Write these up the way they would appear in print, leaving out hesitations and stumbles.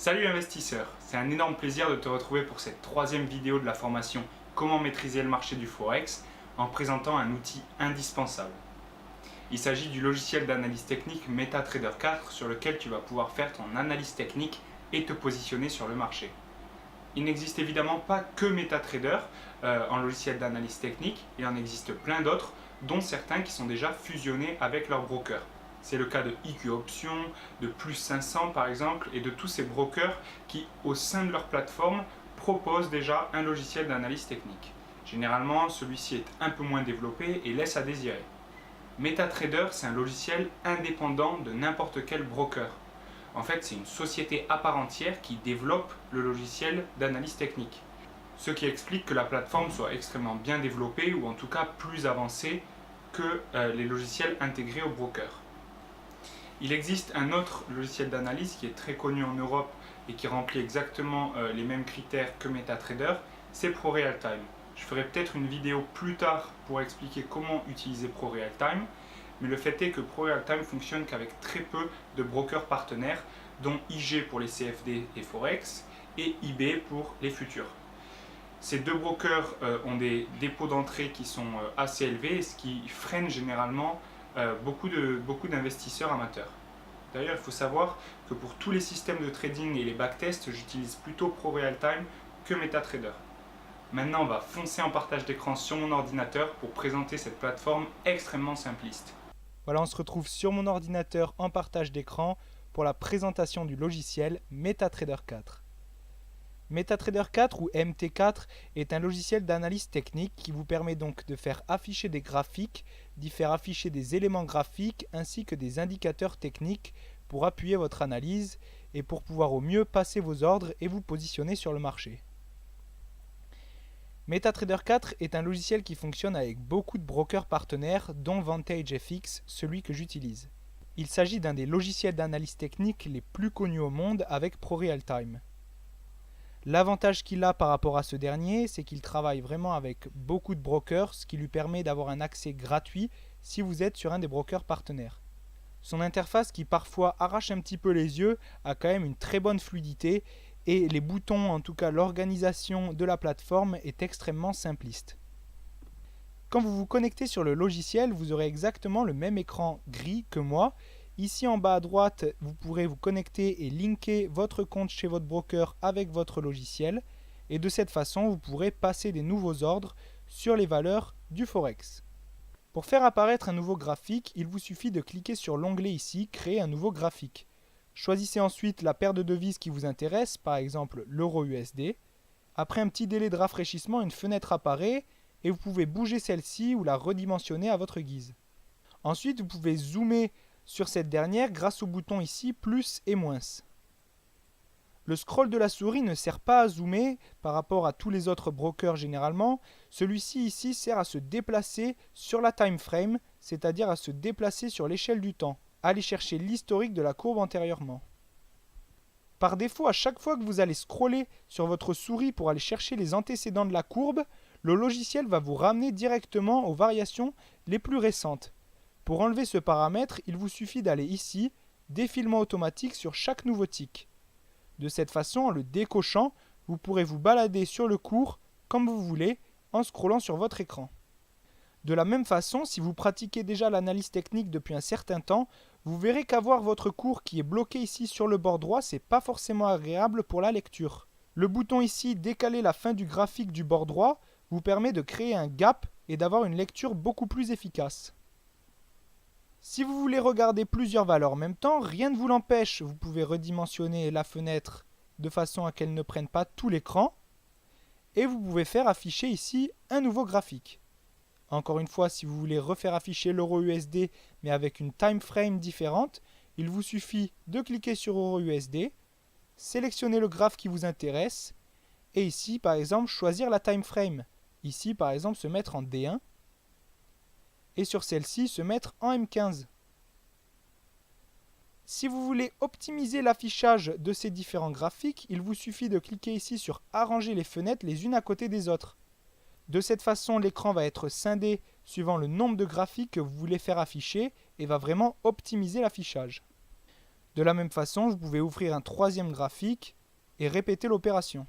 Salut investisseur, c'est un énorme plaisir de te retrouver pour cette troisième vidéo de la formation Comment maîtriser le marché du Forex en présentant un outil indispensable. Il s'agit du logiciel d'analyse technique MetaTrader 4 sur lequel tu vas pouvoir faire ton analyse technique et te positionner sur le marché. Il n'existe évidemment pas que MetaTrader en logiciel d'analyse technique, il en existe plein d'autres, dont certains qui sont déjà fusionnés avec leur broker. C'est le cas de IQ Options, de Plus 500 par exemple, et de tous ces brokers qui, au sein de leur plateforme, proposent déjà un logiciel d'analyse technique. Généralement, celui-ci est un peu moins développé et laisse à désirer. MetaTrader, c'est un logiciel indépendant de n'importe quel broker. En fait, c'est une société à part entière qui développe le logiciel d'analyse technique. Ce qui explique que la plateforme soit extrêmement bien développée ou en tout cas plus avancée que les logiciels intégrés au broker. Il existe un autre logiciel d'analyse qui est très connu en Europe et qui remplit exactement les mêmes critères que MetaTrader, c'est ProRealTime. Je ferai peut-être une vidéo plus tard pour expliquer comment utiliser ProRealTime, mais le fait est que ProRealTime fonctionne qu'avec très peu de brokers partenaires, dont IG pour les CFD et Forex et IB pour les futurs. Ces deux brokers ont des dépôts d'entrée qui sont assez élevés, ce qui freine généralement beaucoup d'investisseurs amateurs. D'ailleurs, il faut savoir que pour tous les systèmes de trading et les backtests, j'utilise plutôt ProRealTime que MetaTrader. Maintenant, on va foncer en partage d'écran sur mon ordinateur pour présenter cette plateforme extrêmement simpliste. Voilà, on se retrouve sur mon ordinateur en partage d'écran pour la présentation du logiciel MetaTrader 4. MetaTrader 4 ou MT4 est un logiciel d'analyse technique qui vous permet donc de faire afficher des graphiques, d'y faire afficher des éléments graphiques ainsi que des indicateurs techniques pour appuyer votre analyse et pour pouvoir au mieux passer vos ordres et vous positionner sur le marché. MetaTrader 4 est un logiciel qui fonctionne avec beaucoup de brokers partenaires dont VantageFX, celui que j'utilise. Il s'agit d'un des logiciels d'analyse technique les plus connus au monde avec ProRealTime. L'avantage qu'il a par rapport à ce dernier, c'est qu'il travaille vraiment avec beaucoup de brokers, ce qui lui permet d'avoir un accès gratuit si vous êtes sur un des brokers partenaires. Son interface, qui parfois arrache un petit peu les yeux, a quand même une très bonne fluidité et les boutons, en tout cas l'organisation de la plateforme, est extrêmement simpliste. Quand vous vous connectez sur le logiciel, vous aurez exactement le même écran gris que moi. Ici en bas à droite, vous pourrez vous connecter et linker votre compte chez votre broker avec votre logiciel. Et de cette façon, vous pourrez passer des nouveaux ordres sur les valeurs du Forex. Pour faire apparaître un nouveau graphique, il vous suffit de cliquer sur l'onglet ici, Créer un nouveau graphique. Choisissez ensuite la paire de devises qui vous intéresse, par exemple l'euro-USD. Après un petit délai de rafraîchissement, une fenêtre apparaît et vous pouvez bouger celle-ci ou la redimensionner à votre guise. Ensuite, vous pouvez zoomer sur cette dernière grâce au bouton ici plus et moins. Le scroll de la souris ne sert pas à zoomer par rapport à tous les autres brokers généralement. Celui-ci ici sert à se déplacer sur la time frame, c'est-à-dire à se déplacer sur l'échelle du temps, aller chercher l'historique de la courbe antérieurement. Par défaut, à chaque fois que vous allez scroller sur votre souris pour aller chercher les antécédents de la courbe, le logiciel va vous ramener directement aux variations les plus récentes. Pour enlever ce paramètre, il vous suffit d'aller ici, défilement automatique sur chaque nouveau tick. De cette façon, en le décochant, vous pourrez vous balader sur le cours comme vous voulez en scrollant sur votre écran. De la même façon, si vous pratiquez déjà l'analyse technique depuis un certain temps, vous verrez qu'avoir votre cours qui est bloqué ici sur le bord droit, c'est pas forcément agréable pour la lecture. Le bouton ici, décaler la fin du graphique du bord droit, vous permet de créer un gap et d'avoir une lecture beaucoup plus efficace. Si vous voulez regarder plusieurs valeurs en même temps, rien ne vous l'empêche. Vous pouvez redimensionner la fenêtre de façon à qu'elle ne prenne pas tout l'écran. Et vous pouvez faire afficher ici un nouveau graphique. Encore une fois, si vous voulez refaire afficher l'euro-USD mais avec une time frame différente, il vous suffit de cliquer sur euro-USD, sélectionner le graphe qui vous intéresse et ici par exemple choisir la time frame. Ici par exemple se mettre en D1. Et sur celle-ci se mettre en M15. Si vous voulez optimiser l'affichage de ces différents graphiques, il vous suffit de cliquer ici sur arranger les fenêtres les unes à côté des autres. De cette façon, l'écran va être scindé suivant le nombre de graphiques que vous voulez faire afficher et va vraiment optimiser l'affichage. De la même façon, vous pouvez ouvrir un troisième graphique et répéter l'opération.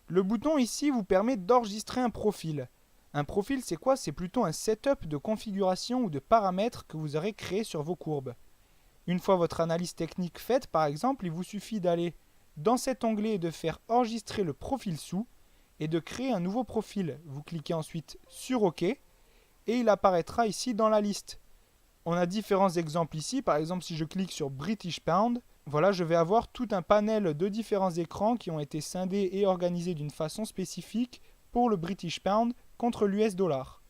Le bouton ici vous permet d'enregistrer un profil. Un profil, c'est quoi? C'est plutôt un setup de configuration ou de paramètres que vous aurez créé sur vos courbes. Une fois votre analyse technique faite, par exemple, il vous suffit d'aller dans cet onglet et de faire enregistrer le profil sous et de créer un nouveau profil. Vous cliquez ensuite sur OK et il apparaîtra ici dans la liste. On a différents exemples ici. Par exemple, si je clique sur British Pound, voilà, je vais avoir tout un panel de différents écrans qui ont été scindés et organisés d'une façon spécifique pour le British Pound contre l'US dollar.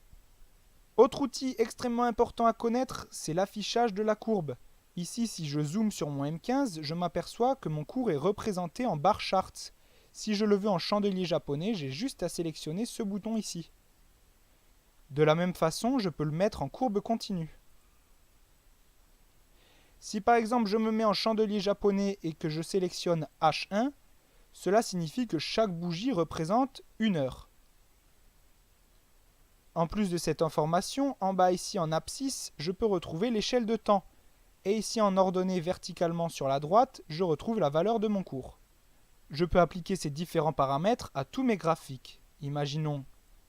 Autre outil extrêmement important à connaître, c'est l'affichage de la courbe. Ici, si je zoome sur mon M15, je m'aperçois que mon cours est représenté en bar charts. Si je le veux en chandelier japonais, j'ai juste à sélectionner ce bouton ici. De la même façon, je peux le mettre en courbe continue. Si par exemple je me mets en chandelier japonais et que je sélectionne H1, cela signifie que chaque bougie représente une heure. En plus de cette information, en bas ici en abscisse, je peux retrouver l'échelle de temps. Et ici en ordonnée verticalement sur la droite, je retrouve la valeur de mon cours. Je peux appliquer ces différents paramètres à tous mes graphiques. Imaginons,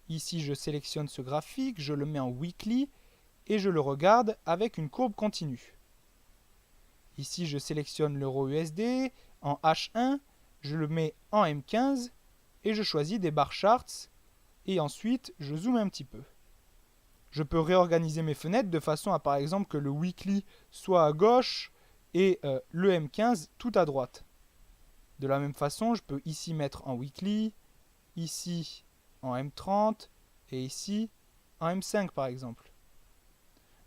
ici je sélectionne ce graphique, je le mets en weekly et je le regarde avec une courbe continue. Ici, je sélectionne l'euro USD en H1, je le mets en M15 et je choisis des bar charts et ensuite je zoome un petit peu. Je peux réorganiser mes fenêtres de façon à par exemple que le weekly soit à gauche et le M15 tout à droite. De la même façon, je peux ici mettre en weekly, ici en M30 et ici en M5 par exemple.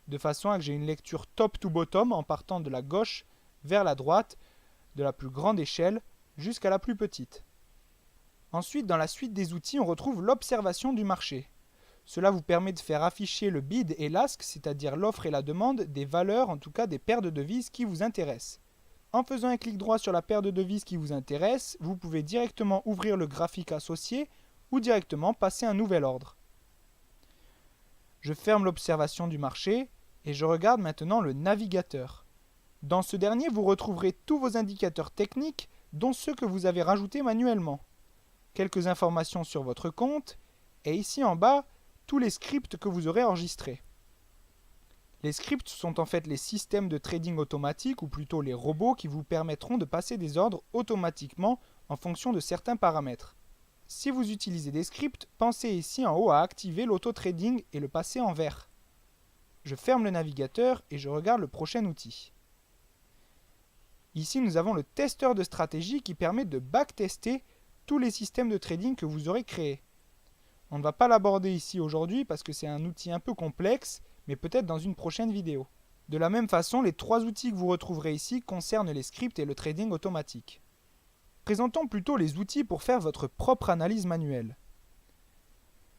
De façon à que j'ai une lecture top to bottom en partant de la gauche vers la droite, de la plus grande échelle jusqu'à la plus petite. Ensuite, dans la suite des outils, on retrouve l'observation du marché. Cela vous permet de faire afficher le bid et l'ask, c'est-à-dire l'offre et la demande, des valeurs, en tout cas des paires de devises qui vous intéressent. En faisant un clic droit sur la paire de devises qui vous intéresse, vous pouvez directement ouvrir le graphique associé ou directement passer un nouvel ordre. Je ferme l'observation du marché et je regarde maintenant le navigateur. Dans ce dernier, vous retrouverez tous vos indicateurs techniques, dont ceux que vous avez rajoutés manuellement. Quelques informations sur votre compte, et ici en bas, tous les scripts que vous aurez enregistrés. Les scripts sont en fait les systèmes de trading automatique, ou plutôt les robots qui vous permettront de passer des ordres automatiquement en fonction de certains paramètres. Si vous utilisez des scripts, pensez ici en haut à activer l'auto-trading et le passer en vert. Je ferme le navigateur et je regarde le prochain outil. Ici, nous avons le testeur de stratégie qui permet de backtester tous les systèmes de trading que vous aurez créés. On ne va pas l'aborder ici aujourd'hui parce que c'est un outil un peu complexe, mais peut-être dans une prochaine vidéo. De la même façon, les trois outils que vous retrouverez ici concernent les scripts et le trading automatique. Présentons plutôt les outils pour faire votre propre analyse manuelle.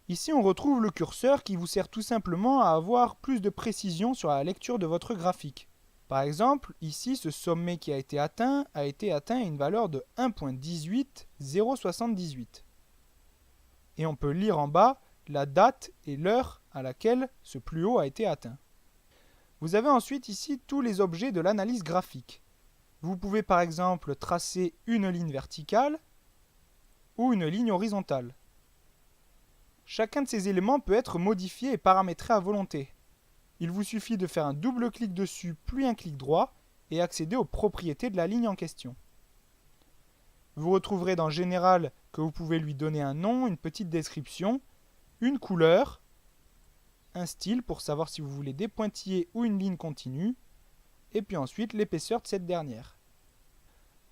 Ici, on retrouve le curseur qui vous sert tout simplement à avoir plus de précision sur la lecture de votre graphique. Par exemple, ici, ce sommet qui a été atteint à une valeur de 1.18078. Et on peut lire en bas la date et l'heure à laquelle ce plus haut a été atteint. Vous avez ensuite ici tous les objets de l'analyse graphique. Vous pouvez par exemple tracer une ligne verticale ou une ligne horizontale. Chacun de ces éléments peut être modifié et paramétré à volonté. Il vous suffit de faire un double clic dessus puis un clic droit et accéder aux propriétés de la ligne en question. Vous retrouverez dans Général que vous pouvez lui donner un nom, une petite description, une couleur, un style pour savoir si vous voulez des pointillés ou une ligne continue, et puis ensuite l'épaisseur de cette dernière.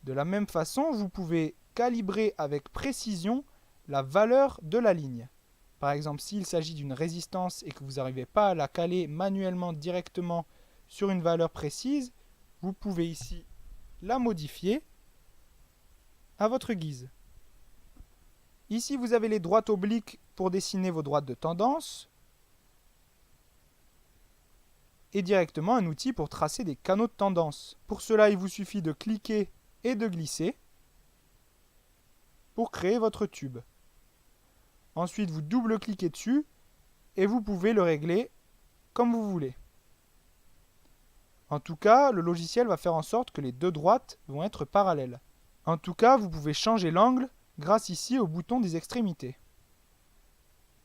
De la même façon, vous pouvez calibrer avec précision la valeur de la ligne. Par exemple, s'il s'agit d'une résistance et que vous n'arrivez pas à la caler manuellement directement sur une valeur précise, vous pouvez ici la modifier à votre guise. Ici, vous avez les droites obliques pour dessiner vos droites de tendance et directement un outil pour tracer des canaux de tendance. Pour cela, il vous suffit de cliquer et de glisser pour créer votre tube. Ensuite, vous double-cliquez dessus et vous pouvez le régler comme vous voulez. En tout cas, le logiciel va faire en sorte que les deux droites vont être parallèles. En tout cas, vous pouvez changer l'angle grâce ici au bouton des extrémités.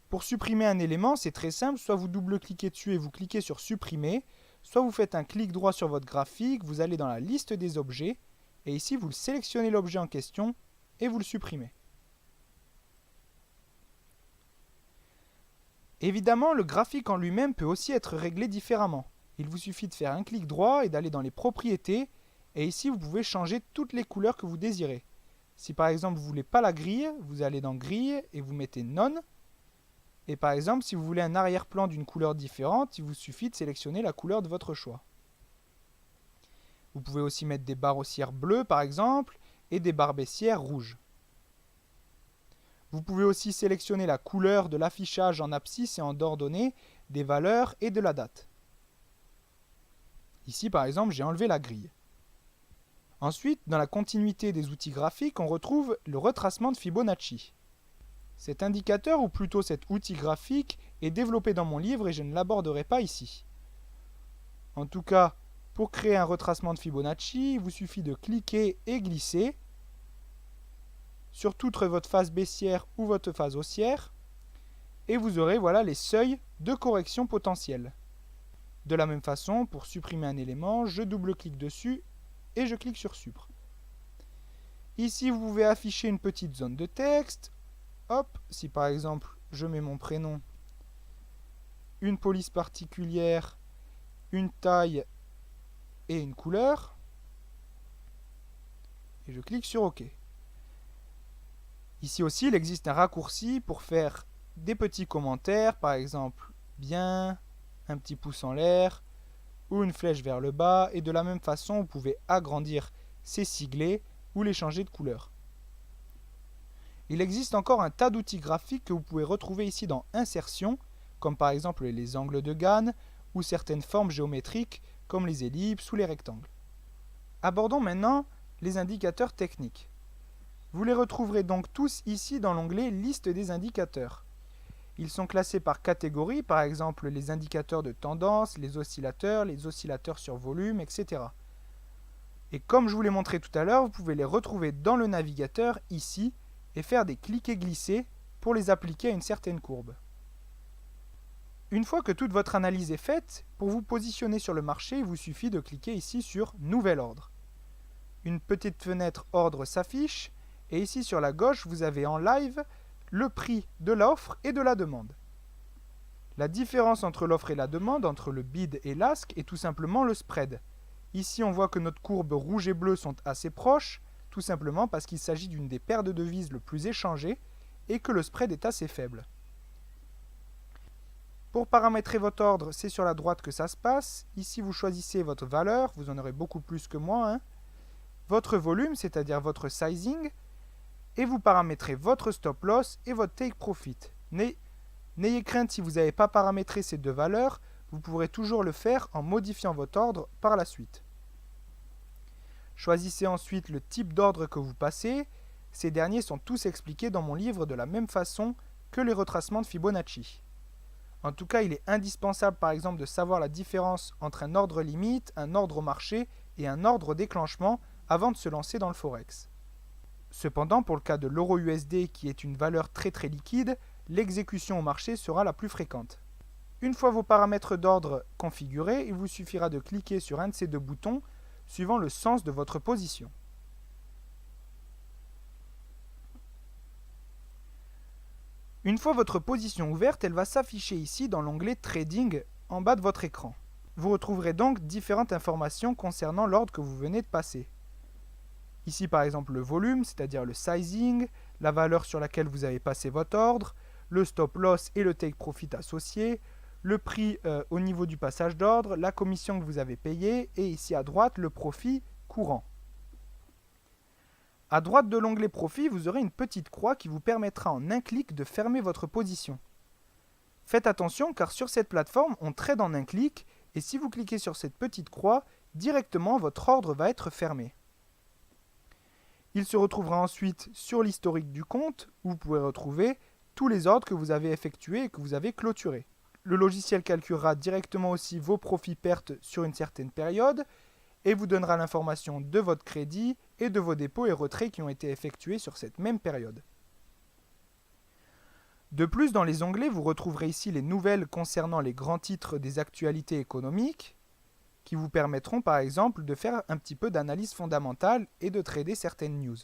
Pour supprimer un élément, c'est très simple, soit vous double-cliquez dessus et vous cliquez sur supprimer, soit vous faites un clic droit sur votre graphique, vous allez dans la liste des objets, et ici vous sélectionnez l'objet en question et vous le supprimez. Évidemment, le graphique en lui-même peut aussi être réglé différemment. Il vous suffit de faire un clic droit et d'aller dans les propriétés, et ici vous pouvez changer toutes les couleurs que vous désirez. Si par exemple vous ne voulez pas la grille, vous allez dans grille et vous mettez None. Et par exemple, si vous voulez un arrière-plan d'une couleur différente, il vous suffit de sélectionner la couleur de votre choix. Vous pouvez aussi mettre des barres haussières bleues par exemple, et des barres baissières rouges. Vous pouvez aussi sélectionner la couleur de l'affichage en abscisse et en ordonnée, des valeurs et de la date. Ici par exemple, j'ai enlevé la grille. Ensuite, dans la continuité des outils graphiques, on retrouve le retracement de Fibonacci. Cet indicateur, ou plutôt cet outil graphique, est développé dans mon livre et je ne l'aborderai pas ici. En tout cas, pour créer un retracement de Fibonacci, il vous suffit de cliquer et glisser sur toute votre face baissière ou votre face haussière, et vous aurez voilà les seuils de correction potentielle. De la même façon, pour supprimer un élément, je double-clique dessus et je clique sur Supr. Ici, vous pouvez afficher une petite zone de texte. Hop, si par exemple, je mets mon prénom, une police particulière, une taille et une couleur, et je clique sur OK. Ici aussi, il existe un raccourci pour faire des petits commentaires, par exemple, bien, un petit pouce en l'air, ou une flèche vers le bas, et de la même façon, vous pouvez agrandir ces siglets ou les changer de couleur. Il existe encore un tas d'outils graphiques que vous pouvez retrouver ici dans Insertion, comme par exemple les angles de Gann, ou certaines formes géométriques, comme les ellipses ou les rectangles. Abordons maintenant les indicateurs techniques. Vous les retrouverez donc tous ici dans l'onglet Liste des indicateurs. Ils sont classés par catégorie, par exemple les indicateurs de tendance, les oscillateurs sur volume, etc. Et comme je vous l'ai montré tout à l'heure, vous pouvez les retrouver dans le navigateur ici et faire des clics et glisser pour les appliquer à une certaine courbe. Une fois que toute votre analyse est faite, pour vous positionner sur le marché, il vous suffit de cliquer ici sur Nouvel ordre. Une petite fenêtre ordre s'affiche et ici sur la gauche, vous avez en live le prix de l'offre et de la demande. La différence entre l'offre et la demande, entre le bid et l'ask, est tout simplement le spread. Ici, on voit que notre courbe rouge et bleue sont assez proches, tout simplement parce qu'il s'agit d'une des paires de devises le plus échangées et que le spread est assez faible. Pour paramétrer votre ordre, c'est sur la droite que ça se passe. Ici, vous choisissez votre valeur, vous en aurez beaucoup plus que moi, votre volume, c'est-à-dire votre sizing, et vous paramétrez votre stop loss et votre take profit. N'ayez crainte si vous n'avez pas paramétré ces deux valeurs, vous pourrez toujours le faire en modifiant votre ordre par la suite. Choisissez ensuite le type d'ordre que vous passez. Ces derniers sont tous expliqués dans mon livre de la même façon que les retracements de Fibonacci. En tout cas, il est indispensable par exemple de savoir la différence entre un ordre limite, un ordre au marché et un ordre déclenchement avant de se lancer dans le Forex. Cependant, pour le cas de l'euro USD qui est une valeur très liquide, l'exécution au marché sera la plus fréquente. Une fois vos paramètres d'ordre configurés, il vous suffira de cliquer sur un de ces deux boutons suivant le sens de votre position. Une fois votre position ouverte, elle va s'afficher ici dans l'onglet Trading en bas de votre écran. Vous retrouverez donc différentes informations concernant l'ordre que vous venez de passer. Ici par exemple le volume, c'est-à-dire le sizing, la valeur sur laquelle vous avez passé votre ordre, le stop loss et le take profit associé, le prix au niveau du passage d'ordre, la commission que vous avez payée et ici à droite le profit courant. À droite de l'onglet profit, vous aurez une petite croix qui vous permettra en un clic de fermer votre position. Faites attention car sur cette plateforme, on trade en un clic et si vous cliquez sur cette petite croix, directement votre ordre va être fermé. Il se retrouvera ensuite sur l'historique du compte où vous pouvez retrouver tous les ordres que vous avez effectués et que vous avez clôturés. Le logiciel calculera directement aussi vos profits-pertes sur une certaine période et vous donnera l'information de votre crédit et de vos dépôts et retraits qui ont été effectués sur cette même période. De plus, dans les onglets, vous retrouverez ici les nouvelles concernant les grands titres des actualités économiques qui vous permettront par exemple de faire un petit peu d'analyse fondamentale et de trader certaines news.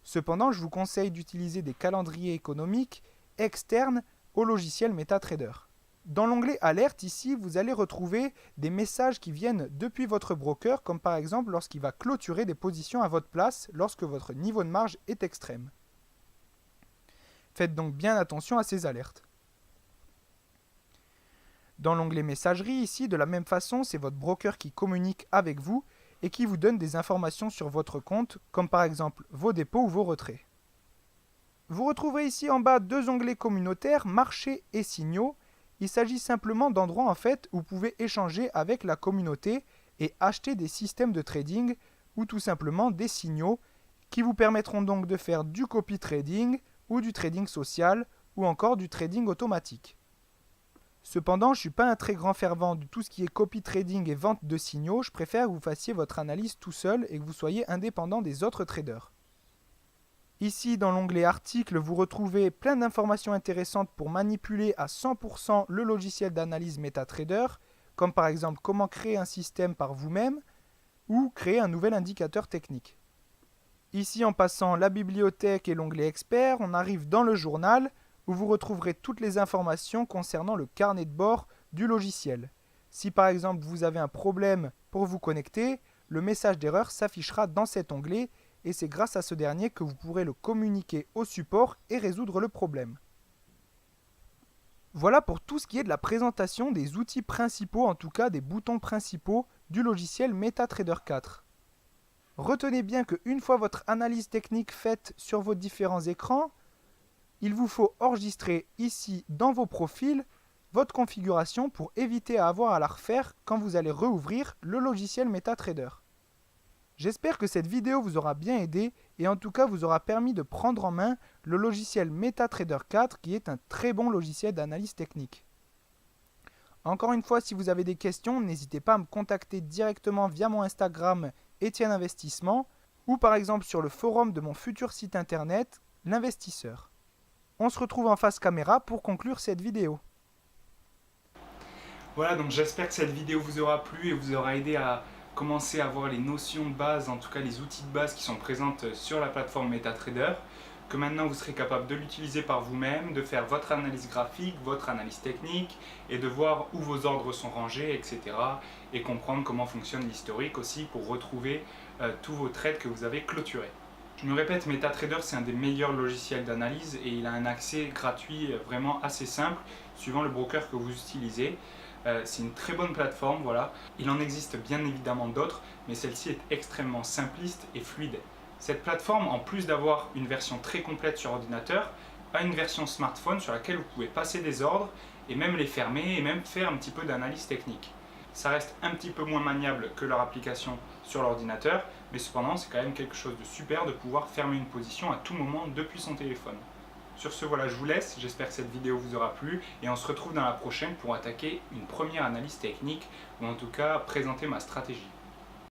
Cependant, je vous conseille d'utiliser des calendriers économiques externes au logiciel MetaTrader. Dans l'onglet Alerte, ici, vous allez retrouver des messages qui viennent depuis votre broker, comme par exemple lorsqu'il va clôturer des positions à votre place lorsque votre niveau de marge est extrême. Faites donc bien attention à ces alertes. Dans l'onglet Messagerie, ici, de la même façon, c'est votre broker qui communique avec vous et qui vous donne des informations sur votre compte, comme par exemple vos dépôts ou vos retraits. Vous retrouverez ici en bas deux onglets communautaires, Marché et Signaux. Il s'agit simplement d'endroits en fait où vous pouvez échanger avec la communauté et acheter des systèmes de trading ou tout simplement des signaux qui vous permettront donc de faire du copy trading ou du trading social ou encore du trading automatique. Cependant, je ne suis pas un très grand fervent de tout ce qui est copy trading et vente de signaux. Je préfère que vous fassiez votre analyse tout seul et que vous soyez indépendant des autres traders. Ici, dans l'onglet Articles, vous retrouvez plein d'informations intéressantes pour manipuler à 100% le logiciel d'analyse MetaTrader, comme par exemple comment créer un système par vous-même ou créer un nouvel indicateur technique. Ici, en passant la bibliothèque et l'onglet Expert, on arrive dans le journal où vous retrouverez toutes les informations concernant le carnet de bord du logiciel. Si par exemple vous avez un problème pour vous connecter, le message d'erreur s'affichera dans cet onglet et c'est grâce à ce dernier que vous pourrez le communiquer au support et résoudre le problème. Voilà pour tout ce qui est de la présentation des outils principaux, en tout cas des boutons principaux du logiciel MetaTrader 4. Retenez bien qu'une fois votre analyse technique faite sur vos différents écrans, il vous faut enregistrer ici dans vos profils votre configuration pour éviter à avoir à la refaire quand vous allez rouvrir le logiciel MetaTrader. J'espère que cette vidéo vous aura bien aidé et en tout cas vous aura permis de prendre en main le logiciel MetaTrader 4 qui est un très bon logiciel d'analyse technique. Encore une fois, si vous avez des questions, n'hésitez pas à me contacter directement via mon Instagram Etienne Investissement ou par exemple sur le forum de mon futur site internet, l'investisseur. On se retrouve en face caméra pour conclure cette vidéo. Voilà, donc j'espère que cette vidéo vous aura plu et vous aura aidé à commencer à voir les notions de base, en tout cas les outils de base qui sont présentes sur la plateforme MetaTrader, que maintenant vous serez capable de l'utiliser par vous-même, de faire votre analyse graphique, votre analyse technique et de voir où vos ordres sont rangés, etc. et comprendre comment fonctionne l'historique aussi pour retrouver tous vos trades que vous avez clôturés. Je me répète, MetaTrader c'est un des meilleurs logiciels d'analyse et il a un accès gratuit vraiment assez simple suivant le broker que vous utilisez. C'est une très bonne plateforme, voilà. Il en existe bien évidemment d'autres, mais celle-ci est extrêmement simpliste et fluide. Cette plateforme, en plus d'avoir une version très complète sur ordinateur, a une version smartphone sur laquelle vous pouvez passer des ordres et même les fermer et même faire un petit peu d'analyse technique. Ça reste un petit peu moins maniable que leur application sur l'ordinateur, mais cependant c'est quand même quelque chose de super de pouvoir fermer une position à tout moment depuis son téléphone. Sur ce, voilà, je vous laisse, j'espère que cette vidéo vous aura plu et on se retrouve dans la prochaine pour attaquer une première analyse technique ou en tout cas présenter ma stratégie.